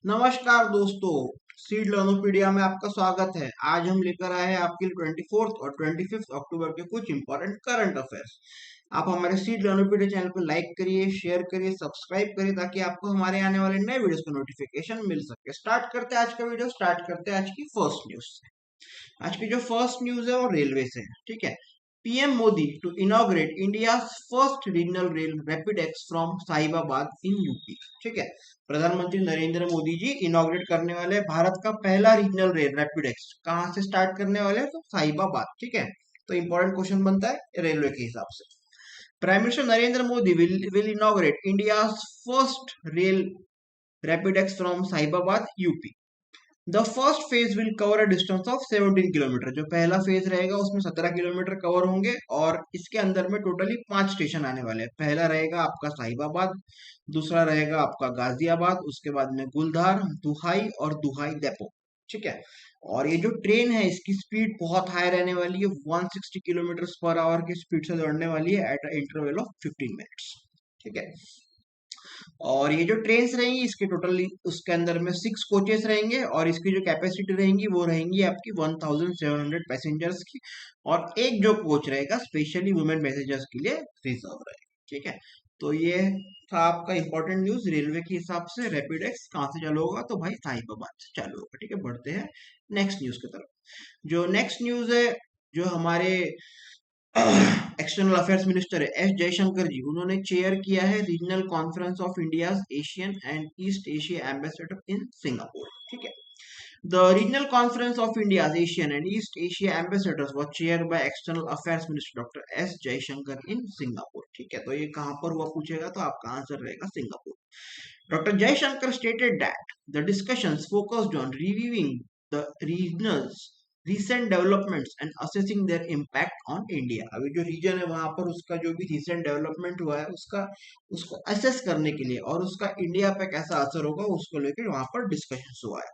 नमस्कार दोस्तों, सीड लर्नोपीडिया में आपका स्वागत है। आज हम लेकर आए हैं आपके लिए 24th और 25th अक्टूबर के कुछ इंपॉर्टेंट करंट अफेयर्स। आप हमारे सीड लर्नोपीडिया चैनल को लाइक करिए, शेयर करिए, सब्सक्राइब करिए ताकि आपको हमारे आने वाले नए वीडियोस का नोटिफिकेशन मिल सके। स्टार्ट करते हैं आज का वीडियो। स्टार्ट करते हैं आज की फर्स्ट न्यूज से। आज की जो फर्स्ट न्यूज है वो रेलवे से है। ठीक है। PM Modi to inaugurate India first regional rail rapid X from Sahibabad in UP. ठीक है। प्रधानमंत्री नरेंद्र मोदी जी इनॉग्रेट करने वाले भारत का पहला रीजनल रेल रैपिड एक्स कहाँ से स्टार्ट करने वाले हैं? तो साहिबाबाद। ठीक है। तो इंपॉर्टेंट क्वेश्चन बनता है रेलवे के हिसाब से। Prime minister Narendra Modi will inaugurate India's first rail rapid X from Saibabad, UP. The first phase will cover a distance of 17 kilometre. जो पहला फेज रहेगा उसमें 17 किलोमीटर कवर होंगे और इसके अंदर में टोटली 5 स्टेशन आने वाले हैं। पहला रहेगा आपका साहिबाबाद, दूसरा रहेगा आपका गाजियाबाद, उसके बाद में गुलधार, दुहाई और दुहाई डेपो। ठीक है। और ये जो ट्रेन है इसकी स्पीड बहुत हाई रहने वाली है, 160 किलोमीटर पर आवर की स्पीड से दौड़ने वाली है एट इंटरवल ऑफ 15 मिनट्स। ठीक है। और ये जो ट्रेन्स रहेंगी इसके टोटली उसके अंदर में 6 कोचेस रहेंगे और इसकी जो कैपेसिटी रहेंगी वो रहेंगी आपकी 1700 पैसेंजर्स की। और एक जो कोच रहेगा स्पेशली वुमेन पैसेंजर्स के लिए रिजर्व रहेगा। ठीक है। तो ये था आपका इंपॉर्टेंट न्यूज रेलवे के हिसाब से। रैपिड एक्स कहाँ से चालू होगा? तो भाई साहिबाबाद से चालू होगा। ठीक है। बढ़ते हैं नेक्स्ट न्यूज की तरफ। जो नेक्स्ट न्यूज है, जो हमारे एक्सटर्नल अफेयर्स मिनिस्टर है एस जयशंकर जी, उन्होंने चेयर किया है regional conference of India's Asian and east Asia ambassador in Singapore. ठीक है। The regional conference of India's Asian and east Asia ambassadors was chair by external affairs minister doctor S Jaishankar in Singapore. ठीक है। तो ये कहां पर हुआ पूछेगा तो आपका आंसर रहेगा Singapore. Doctor Jaishankar stated that the discussions focused on reviewing the regionals recent developments and assessing their impact on India। अभी जो रीजन है वहां पर उसका जो भी recent development हुआ है उसको assess करने के लिए और उसका इंडिया पे कैसा असर होगा उसको लेकर वहां पर डिस्कशन हुआ है।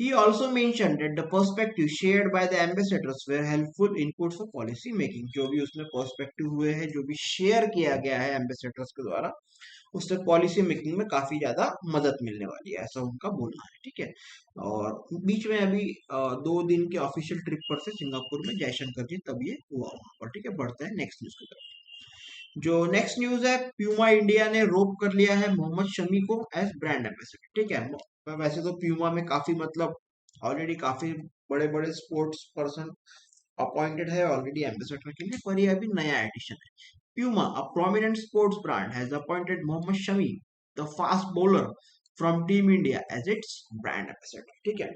He also mentioned that the perspective shared by the ambassadors were helpful inputs for policy making। जो भी उसमें पर्सपेक्टिव हुए हैं, जो भी शेयर किया गया है एम्बेसडर्स के द्वारा, उससे पॉलिसी मेकिंग में काफी ज्यादा मदद मिलने वाली है, ऐसा उनका बोलना है। ठीक है। और बीच में अभी 2 दिन के ऑफिशियल ट्रिप पर से सिंगापुर में जयशंकर जी तब ये हुआ वहां पर। ठीक है। बढ़ते हैं नेक्स्ट न्यूज की तरफ। जो नेक्स्ट न्यूज है, प्यूमा इंडिया ने रोप कर लिया है मोहम्मद शमी को एज ब्रांड एम्बेसडर। ठीक है। वैसे तो प्यूमा में काफी मतलब ऑलरेडी काफी बड़े बड़े स्पोर्ट्स पर्सन अपॉइंटेड है ऑलरेडी एम्बेसडर के लिए, पर ये अभी नया एडिशन है। Puma, a prominent sports brand, has appointed Mohammad Shami, the fast bowler from Team India, as its brand ambassador. ठीक है।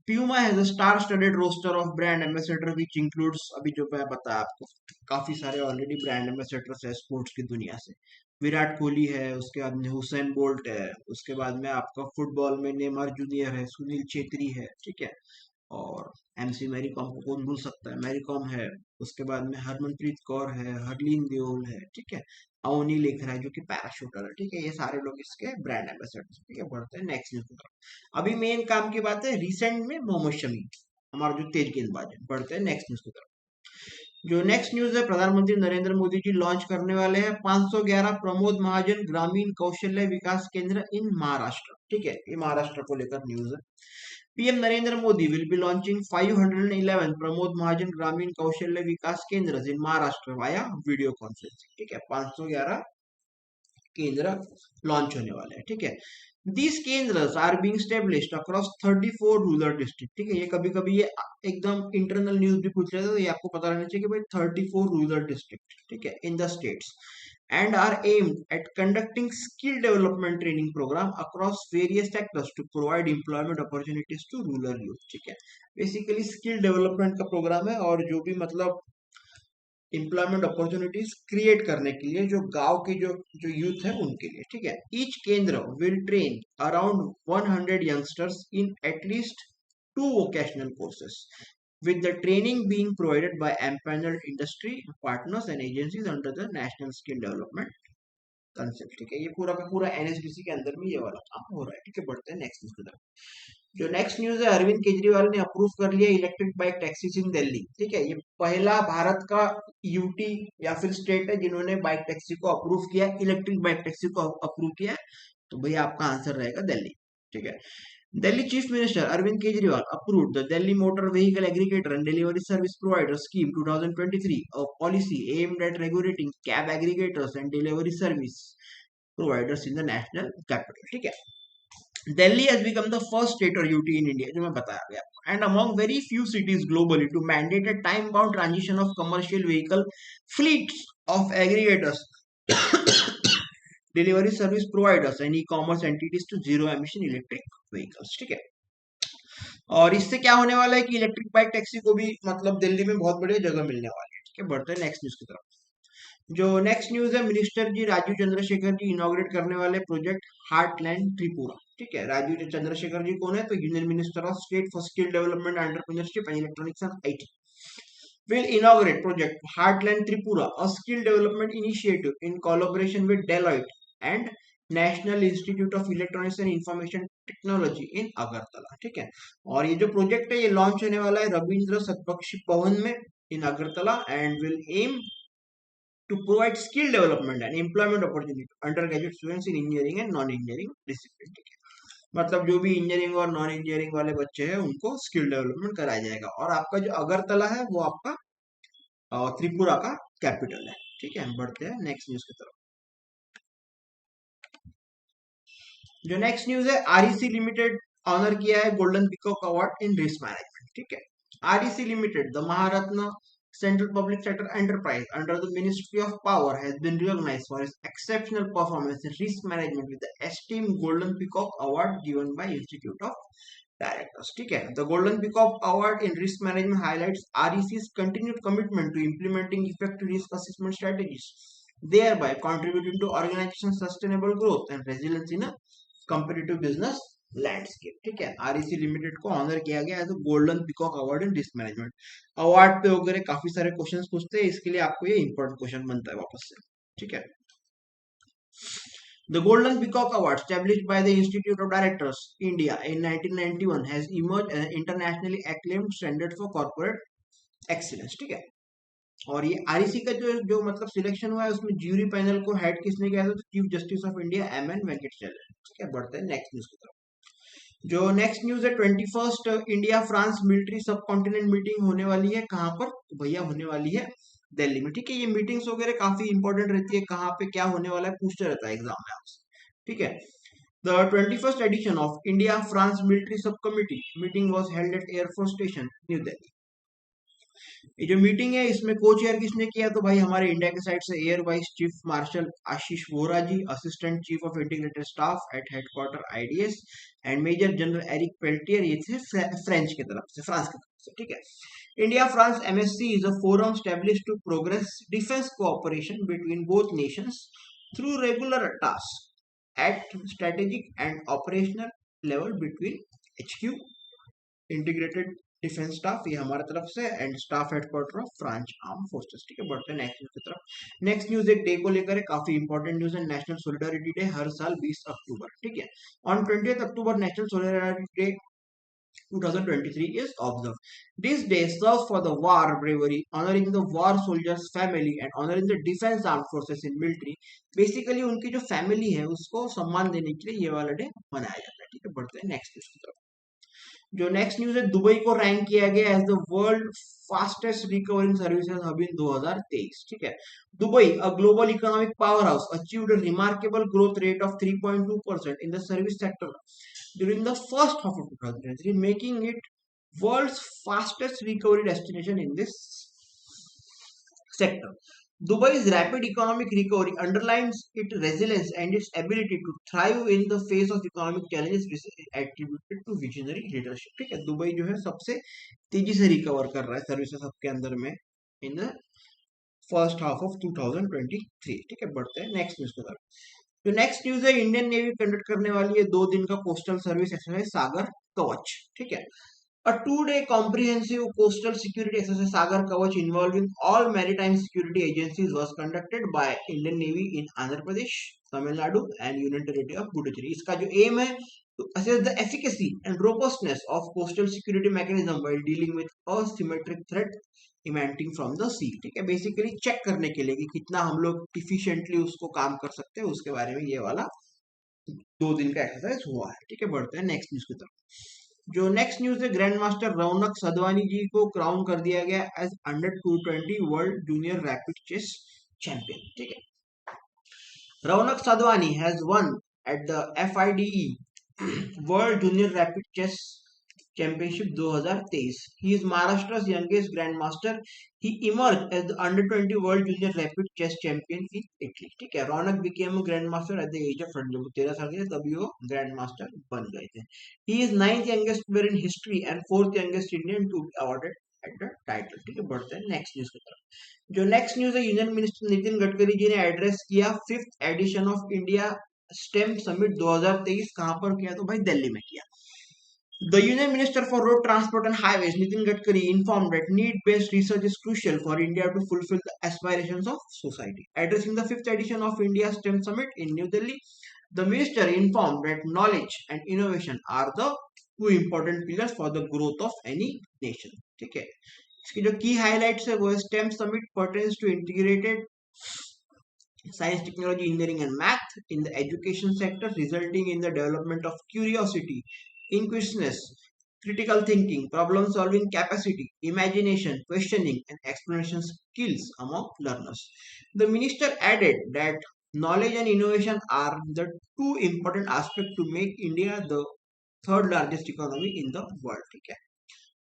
Puma has a star-studded roster of brand ambassador which includes, अभी जो मैं बताया आपको, काफी सारे ऑलरेडी ब्रांड एम्बेसडर्स है स्पोर्ट्स की दुनिया से। विराट कोहली है, उसके बाद में हुसैन बोल्ट है, उसके बाद में आपका फुटबॉल में नेमार जूनियर है, सुनील छेत्री है। ठीक है। और एमसी मैरी कॉम को कौन भूल सकता है, मैरी कॉम है। उसके बाद में हरमनप्रीत कौर है, हरलीन देओल है। ठीक है। अवनी लेखरा है जो कि पैराशूटर है। ठीक है। ये सारे लोग इसके ब्रांड एम्बेसडर। ठीक है। बढ़ते हैं नेक्स्ट न्यूज की तरफ। अभी मेन काम की बात है रिसेंट में मोहम्मद शमी, हमारा जो तेज गेंदबाज है। बढ़ते हैं नेक्स्ट न्यूज की तरफ। जो नेक्स्ट न्यूज है, प्रधानमंत्री नरेंद्र मोदी जी लॉन्च करने वाले हैं 511 प्रमोद महाजन ग्रामीण कौशल्य विकास केंद्र इन महाराष्ट्र। ठीक है। ये महाराष्ट्र को लेकर न्यूज है। PM Narendra Modi will be launching 511 Pramod Mahajan Grameen Kaushalya Vikas Kendra in Maharashtra via video conferencing. ठीक है। 511 केंद्र लॉन्च होने वाले हैं। ठीक है। These केंद्र्स are being established across 34 rural district. ठीक है। ये कभी कभी ये एकदम इंटरनल न्यूज भी पूछ रहे थे, तो ये आपको पता रहना चाहिए कि भाई 34 रूरल डिस्ट्रिक्ट। ठीक है। In the states and are aimed at conducting skill development training program across various sectors to provide employment opportunities to rural youth। ठीक है। बेसिकली स्किल डेवलपमेंट का प्रोग्राम है और जो भी मतलब एम्प्लॉयमेंट अपॉर्चुनिटीज क्रिएट करने के लिए जो गांव के जो यूथ है उनके लिए। ठीक है। ईच केंद्र will train around 100 youngsters in at least 2 vocational courses with the training being provided by empaneled industry partners and agencies under the National Skill Development Concept। ठीक है। ये पूरा का पूरा एनएसडीसी के अंदर में ये वाला काम हो रहा है। ठीक है। बढ़ते हैं नेक्स्ट न्यूज की तरफ। जो नेक्स्ट न्यूज है, अरविंद केजरीवाल ने अप्रूव कर लिया इलेक्ट्रिक बाइक टैक्सीज इन दिल्ली। ठीक है। ये पहला भारत का यूटी या फिर स्टेट है जिन्होंने बाइक टैक्सी को अप्रूव किया, इलेक्ट्रिक बाइक टैक्सी को अप्रूव किया। तो भैया आपका आंसर रहेगा दिल्ली। ठीक है। Delhi Chief Minister Arvind Kejriwal approved the Delhi Motor Vehicle Aggregator and Delivery Service Provider Scheme 2023, a policy aimed at regulating cab aggregators and delivery service providers in the national capital. ठीक है। Delhi has become the first state or UT in India, जो मैं बताया अभी आपको, and among very few cities globally to mandate a time-bound transition of commercial vehicle fleets of aggregators, delivery service providers and e-commerce entities to zero emission electric vehicles. ठीक है। और इससे क्या होने वाला है कि इलेक्ट्रिक बाइक टैक्सी को भी मतलब दिल्ली में बहुत बड़ी जगह मिलने वाली है। ठीक है, बढ़ते हैं नेक्स्ट न्यूज की तरफ। जो नेक्स्ट न्यूज है, मिनिस्टर जी राजीव चंद्रशेखर जी इनॉग्रेट करने वाले प्रोजेक्ट हार्टलैंड त्रिपुरा। ठीक है, राजीव चंद्रशेखर जी कौन है? तो union minister of state for skill development, entrepreneurship and electronics and IT will inaugurate project Heartland Tripura, a skill development initiative in collaboration with Deloitte and national institute of electronics and information technology in Agartala. ठीक है, और ये जो project है ये launch होने वाला है रविंद्र सतबक्षी भवन में in Agartala and will aim to provide skill development and employment opportunity undergraduate students in engineering and non engineering discipline. ठीक है, मतलब जो भी इंजीनियरिंग और नॉन इंजीनियरिंग वाले बच्चे हैं उनको स्किल डेवलपमेंट कराया जाएगा। और आपका जो अगरतला है वो आपका त्रिपुरा का कैपिटल है। ठीक है, हम बढ़ते हैं नेक्स्ट न्यूज की तरफ। जो नेक्स्ट न्यूज है, REC लिमिटेड ऑनर किया है golden peacock award in risk management. ठीक है, REC limited the Maharatna Central Public Sector Enterprise under the Ministry of Power has been recognized for its exceptional performance in risk management with the esteemed Golden Peacock Award given by Institute of Directors. ठीक है, the Golden Peacock Award in risk management highlights REC's continued commitment to implementing effective risk assessment strategies, thereby contributing to organization's sustainable growth and resilience in a competitive business landscape. ठीक है, REC limited को honour किया गया as golden peacock award in risk management. Award पे वगैरह काफी सारे questions पूछते हैं, इसके लिए आपको ये इंपॉर्टेंट क्वेश्चन बनता है वापस से। ठीक है, The Golden Peacock Award, established by the Institute of Directors, India in 1991, has emerged as an internationally acclaimed standard for corporate excellence. ठीक है, और ये REC का जो मतलब सिलेक्शन हुआ है उसमें ज्यूरी पैनल को हेड किसने किया था? Chief justice of India MN Venkatachalam. ठीक है, बढ़ते हैं नेक्स्ट न्यूज की तरफ। जो नेक्स्ट न्यूज है, 21st इंडिया फ्रांस मिलिट्री सब कॉन्टिनेंट मीटिंग होने वाली है। कहां पर? तो भैया होने वाली है दिल्ली में। ठीक है, ये मीटिंग्स वगैरह काफी इंपॉर्टेंट रहती है, कहां पे क्या होने वाला है पूछते रहता है एग्जाम में आपसे। ठीक है, the 21st edition of India France military subcommittee meeting was held at air force station New Delhi. ये जो मीटिंग है इसमें को चेयर किसने किया? तो भाई हमारे इंडिया के साइड से air vice chief marshal Ashish Vora ji, assistant chief of integrated staff at headquarter IDS and major general Eric Peltier, ये थे फ्रांस की तरफ से। ठीक है, India France MSC is a forum established to progress defense cooperation between both nations through regular tasks at strategic and operational level between HQ integrated defence staff, ये हमारे तरफ से, and staff headquarter of France arm forces. ठीक है, बढ़ते हैं next news की तरफ। नेक्स्ट न्यूज एक डे को लेकर है, काफी इंपॉर्टेंट न्यूज है, नेशनल सोलिडारिटी डे हर साल 20 अक्टूबर। ठीक है, on 20th October national solidarity day 2023 is observed. This day serves for the war bravery, honoring the war soldiers' family and honoring the defense armed forces in military. Basically उनकी जो family है उसको सम्मान देने के लिए ये वाला डे मनाया जाता है। ठीक है, बढ़ते हैं नेक्स्ट न्यूज की तरफ। जो नेक्स्ट न्यूज है, दुबई को रैंक किया गया as the world fastest recovering services hub in 2023। ठीक है, Dubai, a global economic power house, achieved a remarkable growth rate of 3.2% in the service sector during the first half of 2023, making it world's fastest recovery destination in this sector. Dubai's rapid economic recovery underlines its resilience and its ability to thrive in the face of economic challenges, which is attributed to visionary leadership. ठीक है, Dubai जो है सबसे तेजी से recover कर रहा है सर्विसेज हब के अंदर में in the first half of 2023। ठीक है, बढ़ते हैं नेक्स्ट न्यूज की तरफ। जो नेक्स्ट न्यूज है, इंडियन नेवी कंडक्ट करने वाली है 2 दिन का कोस्टल सर्विस एक्सरसाइज सागर कवच। ठीक है, a 2-day comprehensive coastal security exercise Sagar Kavach involving all maritime security agencies was conducted by Indian Navy in Andhra Pradesh, Tamil Nadu and Union Territory of Puducherry. इसका जो aim है to assess the efficacy and robustness of coastal security mechanism while dealing with asymmetric threat emanating from the sea. ठीक है, basically check करने के लिए कि कितना हम लोग इफिशिएंटली उसको काम कर सकते हैं, उसके बारे में ये वाला 2 दिन का एक्सरसाइज हुआ है। ठीक है, बढ़ते हैं नेक्स्ट न्यूज की तरफ। जो नेक्स्ट न्यूज है, ग्रैंड मास्टर रौनक सदवानी जी को क्राउन कर दिया गया as under 220 world junior rapid chess champion. ठीक है, Raunak Sadhwani has won at the FIDE world junior rapid chess championship 2023. He is Maharashtra's youngest grandmaster. He emerged as the under 20 world junior rapid chess champion in Italy. ठीक है, रौनक became a grandmaster at the age of 20. जब 13 साल के थे तभी वो grandmaster बन गए थे. He is 9th youngest player in history and 4th youngest Indian to be awarded at the title. ठीक है, बढ़ते हैं नेक्स्ट न्यूज की तरफ। जो नेक्स्ट न्यूज है, यूनियन मिनिस्टर नितिन गडकरी जी ने एड्रेस किया 5th edition of India STEM summit 2023। कहां पर किया? तो भाई दिल्ली में किया। The Union Minister for Road Transport and Highways, Nitin Gadkari, informed that need-based research is crucial for India to fulfill the aspirations of society. Addressing the 5th edition of India STEM Summit in New Delhi, the minister informed that knowledge and innovation are the two important pillars for the growth of any nation. ठीक है, इसकी जो key highlights है वो STEM Summit pertains to integrated science, technology, engineering and math in the education sector, resulting in the development of curiosity, inquisitiveness, critical thinking, problem solving capacity, imagination, questioning and explanation skills among learners. The minister added that knowledge and innovation are the two important aspects to make India the third largest economy in the world. ठीक है,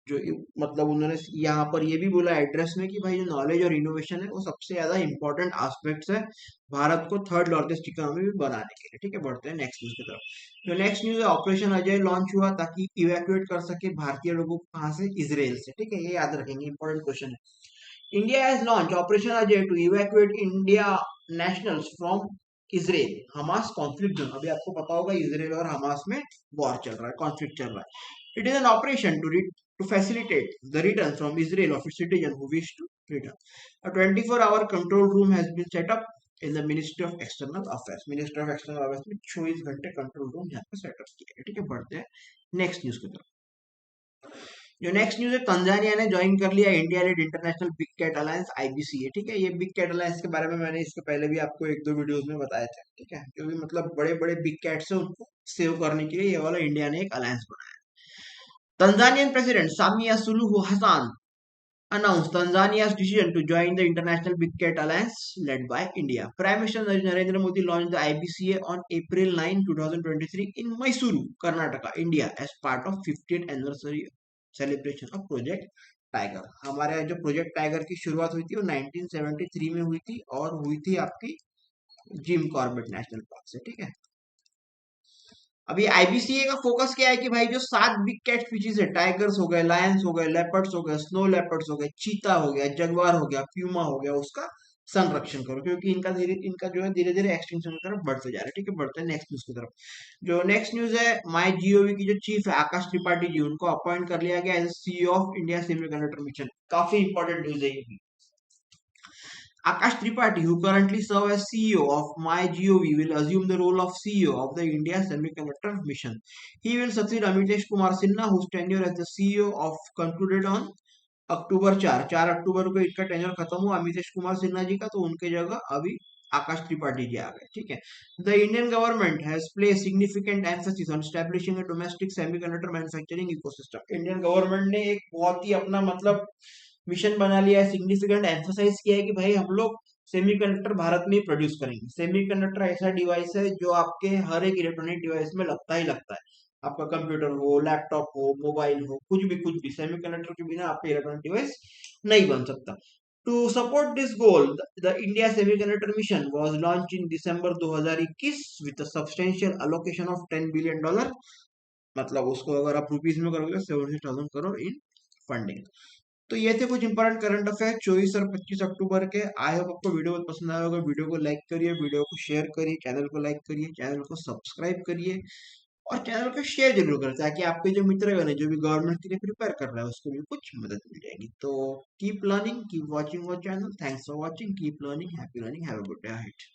जो मतलब उन्होंने यहाँ पर ये भी बोला एड्रेस में कि भाई जो नॉलेज और इनोवेशन है वो सबसे ज्यादा इंपॉर्टेंट एस्पेक्ट्स है भारत को थर्ड लार्जेस्ट इकोनॉमी में बनाने के लिए। ठीक है, बढ़ते हैं नेक्स्ट न्यूज की तरफ। जो नेक्स्ट न्यूज है, ऑपरेशन अजय लॉन्च हुआ ताकि इवैक्यूएट कर सके भारतीय लोगों को कहाँ से? इजराइल से। ठीक है, ये याद रखेंगे, इंपॉर्टेंट क्वेश्चन है। India has launch operation Ajay to evacuate India nationals from Israel Hamas conflict zone. अभी आपको पता होगा इजराइल और हमास में वॉर चल रहा है, कॉन्फ्लिक्ट चल रहा है। It is an operation to facilitate the return from Israel of its citizens who wish to return. A 24-hour control room has been set up in the Ministry of External Affairs. Ministry of External Affairs में 24 घंटे control room यहाँ पे setup किया गया। ठीक है, बढ़ते हैं नेक्स्ट न्यूज की तरफ। जो नेक्स्ट न्यूज है, तंजानिया ने ज्वाइन कर लिया India led international big cat alliance IBCA। ठीक है, ये बिग कैट अलायंस के बारे में मैंने इसके पहले भी आपको 1-2 वीडियोस में बताए थे। ठीक है, क्योंकि मतलब बड़े बड़े बिग कैट्स है उनको सेव करने के लिए ये वाला इंडिया ने एक अलायंस बनाया। Tanzanian President Samia Suluhu Hassan announced Tanzania's decision to join the International Big Cat Alliance led by India. Prime Minister Narendra Modi launched the IBCA on April 9, 2023 in Mysuru, Karnataka, India as part of 50th anniversary celebration of Project Tiger. हमारे जो project tiger की शुरुआत हुई थी वो 1973 में हुई थी और हुई थी आपकी जिम कॉर्बेट नेशनल पार्क से। ठीक है, अभी IBCA का फोकस क्या है कि भाई जो 7 बिग कैट स्पीशीज है, टाइगर्स हो गए, लायंस हो गए, लेपर्ड्स हो गए, स्नो लेपर्ड्स हो गए, चीता हो गया, जगवार हो गया, प्यूमा हो गया, उसका संरक्षण करो क्योंकि इनका जो है धीरे धीरे एक्सटिंक्शन की तरफ बढ़ते जा रहा है। ठीक है, बढ़ते हैं नेक्स्ट न्यूज की तरफ। जो नेक्स्ट न्यूज है, माई GOV की जो चीफ है आकाश त्रिपाठी जी, उनको अपॉइंट कर लिया गया as CEO of India semiconductor mission. काफी इंपॉर्टेंट न्यूज है ये भी। Akash Tripathi, who currently serves as CEO of MyGov, will assume the role of CEO of the India Semiconductor Mission. He will succeed Amitesh Kumar Sinha, whose tenure as the CEO of concluded on अक्टूबर 4 अक्टूबर को इनका tenure खत्म हुआ अमितेश कुमार सिन्हा जी का, तो उनके जगह अभी आकाश त्रिपाठी जी आ गए। ठीक है, the Indian government has place significant emphasis on establishing a domestic semiconductor manufacturing ecosystem. Indian government ने एक बहुत ही अपना मतलब मिशन बना लिया है, सिग्निफिकेंट एम्फोसाइज किया है कि भाई हम लोग सेमीकंडक्टर भारत में ही प्रोड्यूस करेंगे। सेमीकंडक्टर ऐसा डिवाइस है जो आपके हर एक इलेक्ट्रॉनिक डिवाइस में लगता ही लगता है, आपका कंप्यूटर हो, लैपटॉप हो, मोबाइल हो, कुछ भी सेमीकंडक्टर के बिना आपका इलेक्ट्रॉनिक डिवाइस नहीं बन सकता। To support this goal, the India semiconductor mission was launch in December 2021 with a substantial allocation of $10 billion. मतलब उसको अगर आप रुपीज में करोगे 70,000 करोड़ इन फंडिंग। तो ये थे कुछ इंपॉर्टेंट करंट अफेयर 24 और 25 अक्टूबर के। आई होप आपको वीडियो बहुत पसंद आया होगा। वीडियो को लाइक करिए, वीडियो को शेयर करिए, चैनल को लाइक करिए, चैनल को सब्सक्राइब करिए और चैनल को शेयर जरूर करें ताकि आपके जो मित्र है जो भी गवर्नमेंट के लिए प्रिपेयर कर रहा है उसको भी कुछ मदद मिल जाएगी। तो keep learning, keep watching our channel. Thanks for watching, keep learning, happy learning, have a good day ahead.